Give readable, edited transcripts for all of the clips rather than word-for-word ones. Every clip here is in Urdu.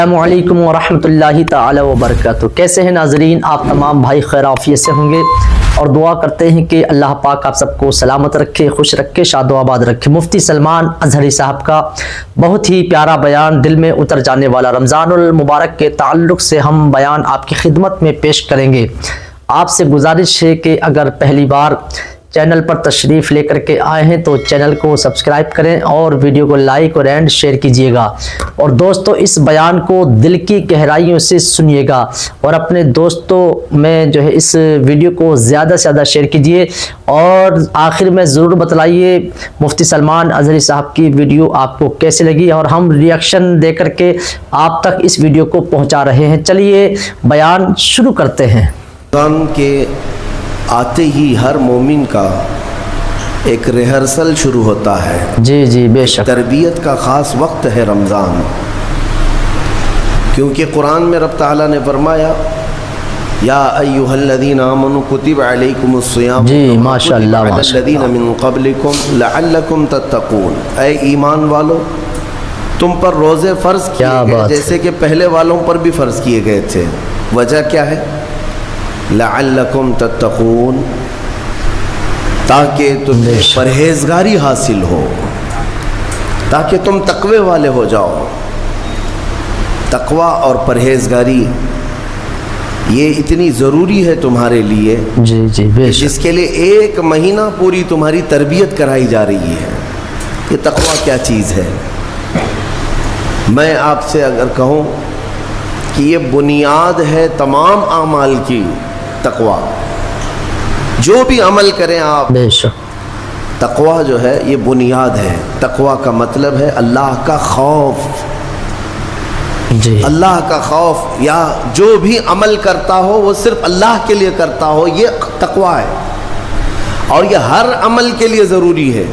السلام علیکم ورحمۃ اللہ تعالی وبرکاتہ۔ کیسے ہیں ناظرین؟ آپ تمام بھائی خیر عافیت سے ہوں گے اور دعا کرتے ہیں کہ اللہ پاک آپ سب کو سلامت رکھے، خوش رکھے، شاد و آباد رکھے۔ مفتی سلمان اظہری صاحب کا بہت ہی پیارا بیان، دل میں اتر جانے والا، رمضان المبارک کے تعلق سے ہم بیان آپ کی خدمت میں پیش کریں گے۔ آپ سے گزارش ہے کہ اگر پہلی بار چینل پر تشریف لے کر کے آئے ہیں تو چینل کو سبسکرائب کریں اور ویڈیو کو لائک اور اینڈ شیئر کیجیے گا، اور دوستو اس بیان کو دل کی گہرائیوں سے سنیے گا اور اپنے دوستوں میں جو ہے اس ویڈیو کو زیادہ سے زیادہ شیئر کیجیے، اور آخر میں ضرور بتلائیے مفتی سلمان اظہری صاحب کی ویڈیو آپ کو کیسے لگی، اور ہم ریئیکشن دے کر کے آپ تک اس ویڈیو کو پہنچا رہے ہیں۔ چلیے بیان شروع کرتے ہیں۔ رمضان کے آتے ہی ہر مومن کا ایک ریہرسل شروع ہوتا ہے۔ جی بے شک، تربیت کا خاص وقت ہے رمضان، کیونکہ قرآن میں رب تعالیٰ نے فرمایا یا ایھا الذین آمنوا کتب علیکم الصیام جی ماشاء اللہ، کتب علی الذین من قبلکم لعلکم تتقون، اے ایمان والو تم پر روزے فرض کیے گئے جیسے کہ پہلے والوں پر بھی فرض کیے گئے تھے۔ وجہ کیا ہے؟ لعلکم تتقون، تاکہ تم پرہیزگاری حاصل ہو، تاکہ تم تقوی والے ہو جاؤ۔ تقوی اور پرہیزگاری یہ اتنی ضروری ہے تمہارے لیے، جی بے شک، جس کے لیے ایک مہینہ پوری تمہاری تربیت کرائی جا رہی ہے۔ یہ تقوی کیا چیز ہے؟ میں آپ سے اگر کہوں کہ یہ بنیاد ہے تمام اعمال کی، تقوی جو بھی عمل کریں آپ، بے شک، تقوی جو ہے یہ بنیاد ہے۔ تقوی کا مطلب ہے اللہ کا خوف، جی اللہ کا خوف، یا جو بھی عمل کرتا ہو وہ صرف اللہ کے لیے کرتا ہو، یہ تقوی ہے۔ اور یہ ہر عمل کے لیے ضروری ہے،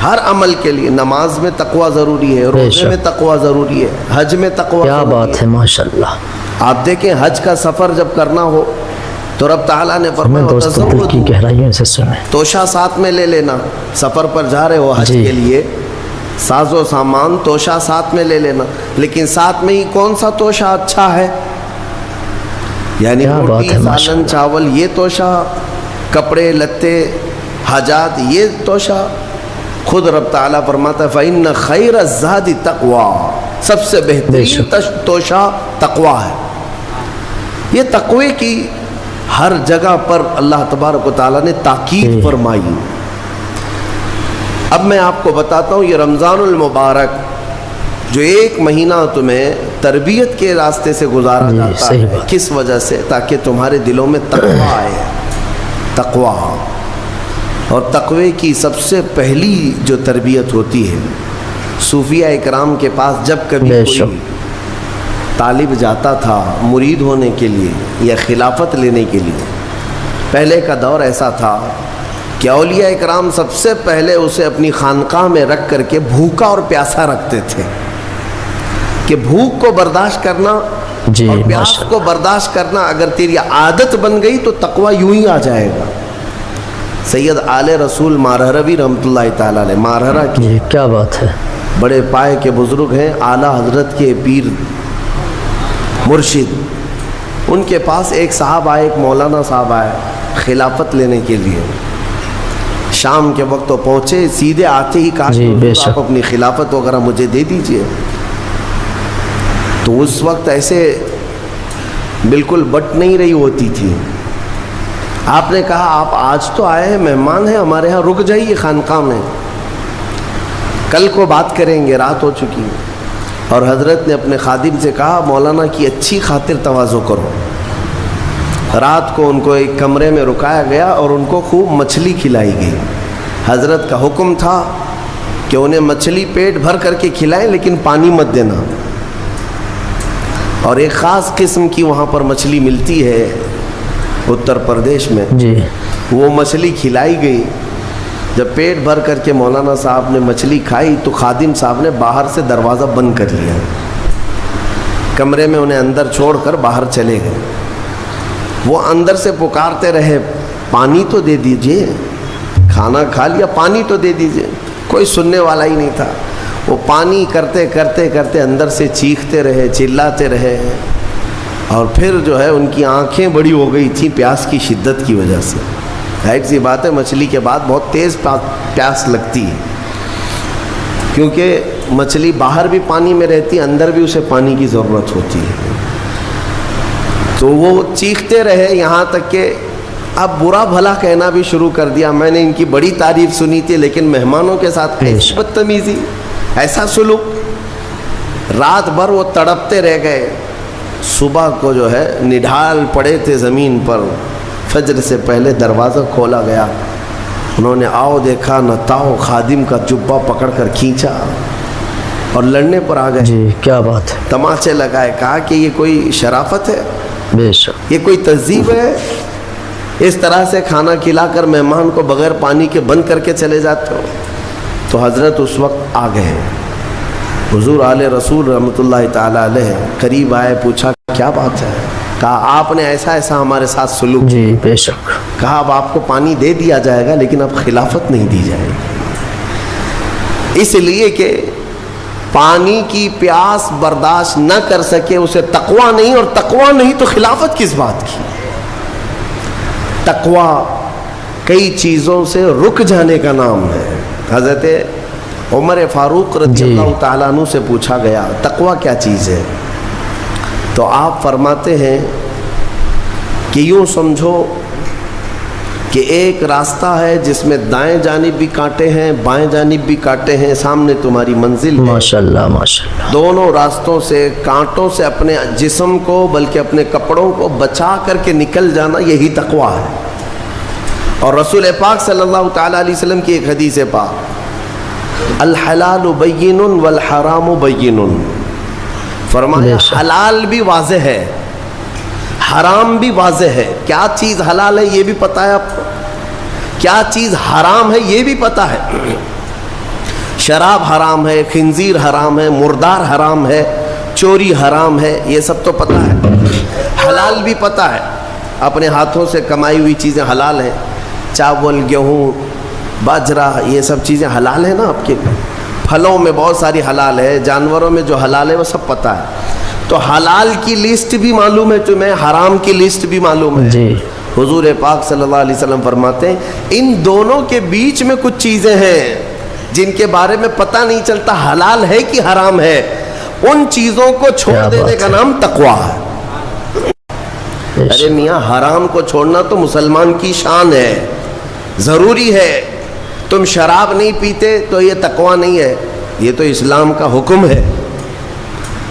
ہر عمل کے لیے۔ نماز میں تقوی ضروری ہے، روزے میں تقوی ضروری ہے، حج میں تقوی ضروری ہے۔ کیا بات ہے، ماشاءاللہ۔ آپ دیکھیں حج کا سفر جب کرنا ہو تو رب تعالیٰ نے فرمایا دوستوں دل کی گہرائیوں سے سنیں، توشہ ساتھ میں لے لینا۔ سفر پر جا رہے ہو حج کے لیے، ساز و سامان توشہ ساتھ میں لے لینا، لیکن ساتھ میں ہی کون سا توشہ اچھا ہے؟ یعنی روٹی، سالن، چاول یہ توشہ، کپڑے لتے، حاجات یہ توشہ۔ خود رب تعالیٰ فرماتا ہے فَإِنَّ خَيْرَ الزَّادِ تَقْوَىٰ، سب سے بہترین توشہ تقویٰ ہے۔ یہ تقوی کی ہر جگہ پر اللہ تبارک و تعالیٰ نے تاکید فرمائی۔ اب میں آپ کو بتاتا ہوں یہ رمضان المبارک جو ایک مہینہ تمہیں تربیت کے راستے سے گزارا جاتا ہے، کس وجہ سے؟ تاکہ تمہارے دلوں میں تقوی آئے، تقوی۔ اور تقوی کی سب سے پہلی جو تربیت ہوتی ہے، صوفیہ اکرام کے پاس جب کبھی کوئی طالب جاتا تھا مرید ہونے کے لیے یا خلافت لینے کے لیے، پہلے کا دور ایسا تھا کہ اولیاء اکرام سب سے پہلے اسے اپنی خانقاہ میں رکھ کر کے بھوکا اور پیاسا رکھتے تھے، کہ بھوک کو برداشت کرنا اور پیاس کو برداشت کرنا اگر تیری عادت بن گئی تو تقوی یوں ہی آ جائے گا۔ سید آل رسول مارہروی رحمۃ اللہ تعالیٰ علیہ، مارہرہ کی کیا بات ہے، بڑے پائے کے بزرگ ہیں، اعلیٰ حضرت کے پیر مرشد، ان کے پاس ایک صاحب آئے، ایک مولانا صاحب آئے خلافت لینے کے لیے۔ شام کے وقت تو پہنچے، سیدھے آتے ہی کہا کہ آپ اپنی خلافت وغیرہ مجھے دے دیجئے۔ تو اس وقت ایسے بالکل بٹ نہیں رہی ہوتی تھی۔ آپ نے کہا آپ آج تو آئے ہیں، مہمان ہیں ہمارے ہاں، رک جائیے خانقاہ میں، کل کو بات کریں گے، رات ہو چکی۔ اور حضرت نے اپنے خادم سے کہا مولانا کی اچھی خاطر تواضع کرو۔ رات کو ان کو ایک کمرے میں رکایا گیا اور ان کو خوب مچھلی کھلائی گئی۔ حضرت کا حکم تھا کہ انہیں مچھلی پیٹ بھر کر کے کھلائیں لیکن پانی مت دینا، اور ایک خاص قسم کی وہاں پر مچھلی ملتی ہے اتر پردیش میں، وہ مچھلی کھلائی گئی۔ جب پیٹ بھر کر کے مولانا صاحب نے مچھلی کھائی تو خادم صاحب نے باہر سے دروازہ بند کر لیا، کمرے میں انہیں اندر چھوڑ کر باہر چلے گئے۔ وہ اندر سے پکارتے رہے پانی تو دے دیجئے، کھانا کھا لیا پانی تو دے دیجئے، کوئی سننے والا ہی نہیں تھا۔ وہ پانی کرتے کرتے کرتے اندر سے چیختے رہے، چلاتے رہے، اور پھر جو ہے ان کی آنکھیں بڑی ہو گئی تھیں پیاس کی شدت کی وجہ سے۔ ایک سی بات ہے، مچھلی کے بعد بہت تیز پیاس لگتی ہے، کیونکہ مچھلی باہر بھی پانی میں رہتی ہے، اندر بھی اسے پانی کی ضرورت ہوتی ہے۔ تو وہ چیختے رہے یہاں تک کہ اب برا بھلا کہنا بھی شروع کر دیا۔ میں نے ان کی بڑی تعریف سنی تھی، لیکن مہمانوں کے ساتھ ایسی بدتمیزی، ایسا سلوک۔ رات بھر وہ تڑپتے رہ گئے، صبح کو جو ہے نڈھال پڑے تھے زمین پر، فجر سے پہلے دروازہ کھولا گیا، انہوں نے آؤ دیکھا نہ تاؤ، خادم کا جبہ پکڑ کر کھینچا اور لڑنے پر آ گئے۔ جی کیا بات ہے، تماچے لگائے، کہا کہ یہ کوئی شرافت ہے، بے شک، یہ کوئی تہذیب ہے؟ اس طرح سے کھانا کھلا کر مہمان کو بغیر پانی کے بند کر کے چلے جاتے ہو؟ تو حضرت اس وقت آ گئے، حضور آل رسول رحمۃ اللہ تعالی علیہ قریب آئے، پوچھا کیا بات ہے؟ کہا آپ نے ایسا ایسا ہمارے ساتھ سلوک، جی بے شک، کہا اب آپ کو پانی دے دیا جائے گا لیکن اب خلافت نہیں دی جائے گی، اس لیے کہ پانی کی پیاس برداشت نہ کر سکے اسے تقویٰ نہیں، اور تقویٰ نہیں تو خلافت کس بات کی؟ تقویٰ کئی چیزوں سے رک جانے کا نام ہے۔ حضرت عمر فاروق رضی اللہ تعالیٰ عنہ سے پوچھا گیا تقویٰ کیا چیز ہے؟ تو آپ فرماتے ہیں کہ یوں سمجھو کہ ایک راستہ ہے جس میں دائیں جانب بھی کانٹے ہیں، بائیں جانب بھی کانٹے ہیں، سامنے تمہاری منزل ہے۔ ماشاءاللہ ماشاءاللہ، دونوں راستوں سے، کانٹوں سے اپنے جسم کو بلکہ اپنے کپڑوں کو بچا کر کے نکل جانا، یہی تقویٰ ہے۔ اور رسول پاک صلی اللہ تعالیٰ علیہ وسلم کی ایک حدیث پاک، الحلال بین والحرام بین، فرمایا حلال بھی واضح ہے، حرام بھی واضح ہے۔ کیا چیز حلال ہے یہ بھی پتہ ہے آپ کو، کیا چیز حرام ہے یہ بھی پتہ ہے۔ شراب حرام ہے، خنزیر حرام ہے، مردار حرام ہے، چوری حرام ہے، یہ سب تو پتہ ہے۔ حلال بھی پتہ ہے، اپنے ہاتھوں سے کمائی ہوئی چیزیں حلال ہیں، چاول، گیہوں، باجرہ، یہ سب چیزیں حلال ہیں نا آپ کے۔ پھلوں میں بہت ساری حلال ہے، جانوروں میں جو حلال ہے وہ سب پتہ ہے۔ تو حلال کی لسٹ بھی معلوم ہے تمہیں، حرام کی لسٹ بھی معلوم ہے۔ جی حضور پاک صلی اللہ علیہ وسلم فرماتے ہیں ان دونوں کے بیچ میں کچھ چیزیں ہیں جن کے بارے میں پتہ نہیں چلتا حلال ہے کہ حرام ہے، ان چیزوں کو چھوڑ دینے کا نام تقویٰ ہے۔ ارے میاں حرام کو چھوڑنا تو مسلمان کی شان ہے، ضروری ہے۔ تم شراب نہیں پیتے تو یہ تقویٰ نہیں ہے، یہ تو اسلام کا حکم ہے۔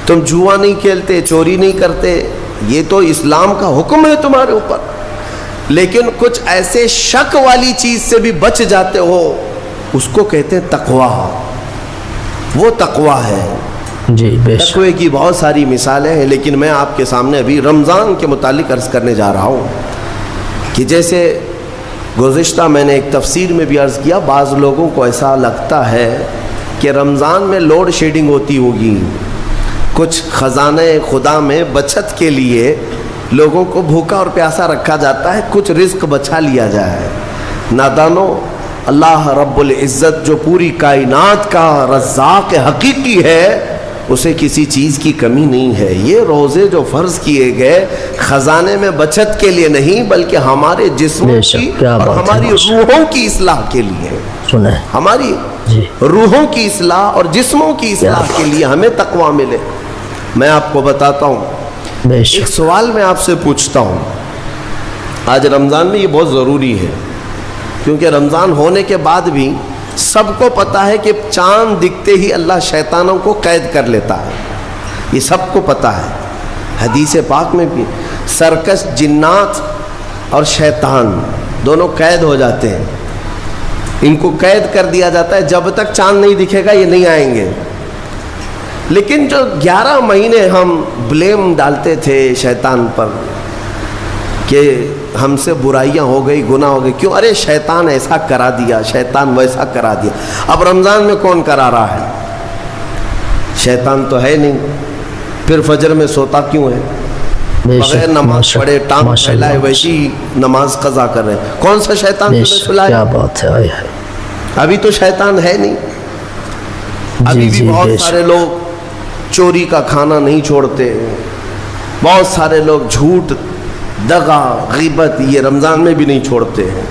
تم جوا نہیں کھیلتے، چوری نہیں کرتے، یہ تو اسلام کا حکم ہے تمہارے اوپر، لیکن کچھ ایسے شک والی چیز سے بھی بچ جاتے ہو، اس کو کہتے ہیں تقویٰ، وہ تقویٰ ہے۔ جی بے شک، تقوی کی بہت ساری مثالیں ہیں، لیکن میں آپ کے سامنے ابھی رمضان کے متعلق عرض کرنے جا رہا ہوں کہ جیسے گزشتہ میں نے ایک تفسیر میں بھی عرض کیا، بعض لوگوں کو ایسا لگتا ہے کہ رمضان میں لوڈ شیڈنگ ہوتی ہوگی، کچھ خزانہ خدا میں بچت کے لیے لوگوں کو بھوکا اور پیاسا رکھا جاتا ہے، کچھ رزق بچا لیا جائے۔ نادانو، اللہ رب العزت جو پوری کائنات کا رزاق حقیقی ہے، اسے کسی چیز کی کمی نہیں ہے۔ یہ روزے جو فرض کیے گئے خزانے میں بچت کے لیے نہیں، بلکہ ہمارے جسموں کی اور ہماری روحوں کی اصلاح کے لیے، ہماری روحوں کی اصلاح اور جسموں کی اصلاح کے لیے ہمیں تقویٰ ملے۔ میں آپ کو بتاتا ہوں، ایک سوال میں آپ سے پوچھتا ہوں، آج رمضان میں یہ بہت ضروری ہے، کیونکہ رمضان ہونے کے بعد بھی سب کو پتہ ہے کہ چاند دکھتے ہی اللہ شیطانوں کو قید کر لیتا ہے، یہ سب کو پتہ ہے۔ حدیث پاک میں بھی سرکش جنات اور شیطان دونوں قید ہو جاتے ہیں، ان کو قید کر دیا جاتا ہے، جب تک چاند نہیں دکھے گا یہ نہیں آئیں گے۔ لیکن جو 11 مہینے ہم بلیم ڈالتے تھے شیطان پر کہ ہم سے برائیاں ہو گئی، گناہ ہو گئی، کیوں؟ ارے شیطان ایسا کرا دیا، شیطان ویسا کرا دیا۔ اب رمضان میں کون کرا رہا ہے؟ شیطان تو ہے نہیں، پھر فجر میں سوتا کیوں ہے؟ بغیر نماز پڑھے ٹانگ پھیلائے ویسی نماز قضا کر رہے ہیں۔ کون سا شیطان تمہیں سلایا؟ کیا بات ہے، ابھی تو شیطان ہے نہیں۔ ابھی بھی بہت سارے لوگ چوری کا کھانا نہیں چھوڑتے، بہت سارے لوگ جھوٹ، دغا، غیبت یہ رمضان میں بھی نہیں چھوڑتے ہیں.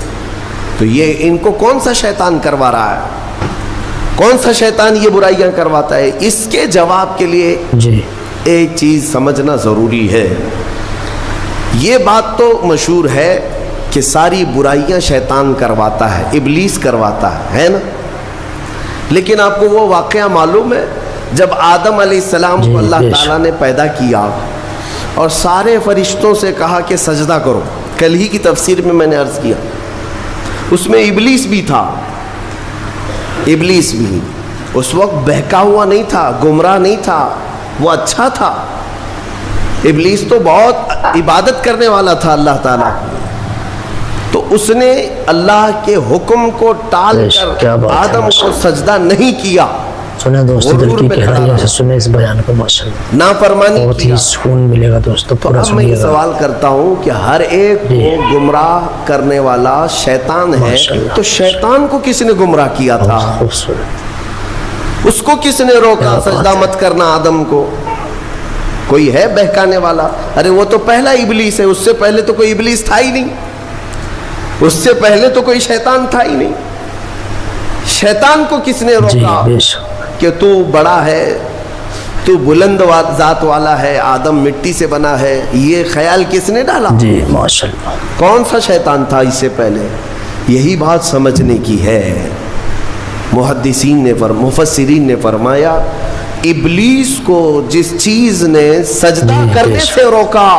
تو یہ ان کو کون سا شیطان کروا رہا ہے؟ کون سا شیطان یہ برائیاں کرواتا ہے؟ اس کے جواب کے لیے ایک چیز سمجھنا ضروری ہے. یہ بات تو مشہور ہے کہ ساری برائیاں شیطان کرواتا ہے، ابلیس کرواتا ہے نا. لیکن آپ کو وہ واقعہ معلوم ہے جب آدم علیہ السلام کو اللہ تعالیٰ نے پیدا کیا اور سارے فرشتوں سے کہا کہ سجدہ کرو، کل ہی کی تفسیر میں نے عرض کیا، اس میں ابلیس بھی تھا. ابلیس بھی اس وقت بہکا ہوا نہیں تھا، گمراہ نہیں تھا، وہ اچھا تھا. ابلیس تو بہت عبادت کرنے والا تھا اللہ تعالیٰ کی. تو اس نے اللہ کے حکم کو ٹال کر آدم کو سجدہ نہیں کیا. سنیں دوستو، دل کی گہرائیوں سے سنیں اس بیان کو، ماشاءاللہ نافرمانی بہت ہی سکون ملے گا دوستو. تو اب میں یہ سوال کرتا ہوں کہ ہر ایک کو گمراہ کرنے والا شیطان ہے، تو شیطان کو کس نے گمراہ کیا تھا؟ اس کو کس نے روکا سجدہ مت کرنا آدم کو؟ کوئی ہے بہکانے والا؟ ارے وہ تو پہلا ابلیس ہے، اس سے پہلے تو کوئی ابلیس تھا ہی نہیں، اس سے پہلے تو کوئی شیطان تھا ہی نہیں. شیطان کو کس نے روکا کہ تو بڑا ہے، تو بلند ذات والا ہے، آدم مٹی سے بنا ہے؟ یہ خیال کس نے ڈالا؟ جی ماشاءاللہ. کون سا شیطان تھا اس سے پہلے؟ یہی بات سمجھنے کی ہے. محدثین نے مفسرین نے فرمایا ابلیس کو جس چیز نے سجدہ کرنے سے روکا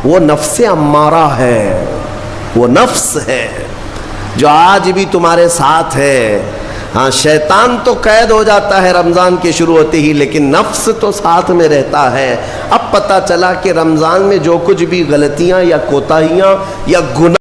وہ نفس امارہ ہے، وہ نفس ہے جو آج بھی تمہارے ساتھ ہے. ہاں شیطان تو قید ہو جاتا ہے رمضان کے شروع ہوتے ہی، لیکن نفس تو ساتھ میں رہتا ہے. اب پتہ چلا کہ رمضان میں جو کچھ بھی غلطیاں یا کوتاہیاں یا گناہ